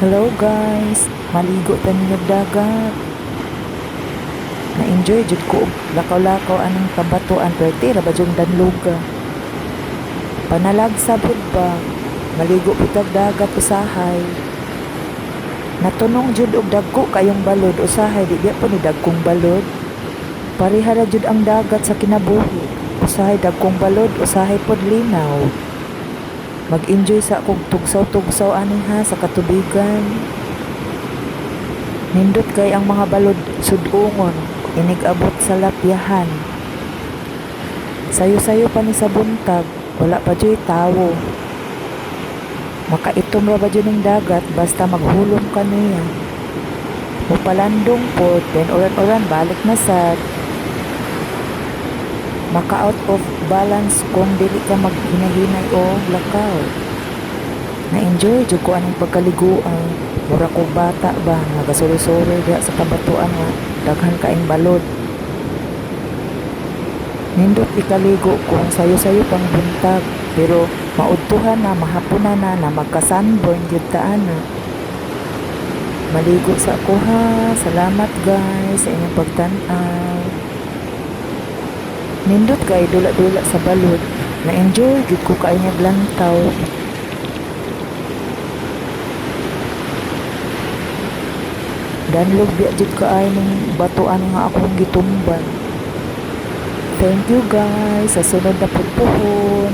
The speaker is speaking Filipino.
Hello guys, maligo ta ninyo dagat. Na-enjoy jud ko og lakaw-lakaw anong kabatuan pwede ra ba jung danluga. Panalagsa pud ba, maligo pud dagat usahay. Natunong jud og dagko kayong balod usahay di biya po ni dagkong balod. Pareha ra jud ang dagat sa kinabuhi. Usahay dagkong balod, usahay pod linaw. Mag-enjoy sa akong tugsaw-tugsaw ani ha sa katubigan. Nindot kay ang mga balod sudungon, inig-abot sa lapyahan. Sayo-sayo pa ni sa buntag, wala pa dyo'y tawo. Makaitom ra ba dyan ng dagat basta maghulom ka niya. Mupalandong po, then oran-oran balik na sad. Maka out of balance kung dili ka maghinahinay o lakaw. Na-enjoy jud ko anong pagkaliguan. Mura ko bata ba, nagasuri-suri diha sa kabatuan nga daghan kaing balod. Nindot ikaligo kung sayo-sayo pang buntag, pero maudtuhan na, mahapunan na magka-sunburn jud ta ana. Maligo sa ako ha. Salamat guys sa inyong pagtan-aw. Nindot kay dula-dula sa balod. Na-enjoy gid ko kay nga lantaw. Danlog biya jud kaay ning batuan nga akong gitumban. Thank you guys sa sunod na pagpuhon.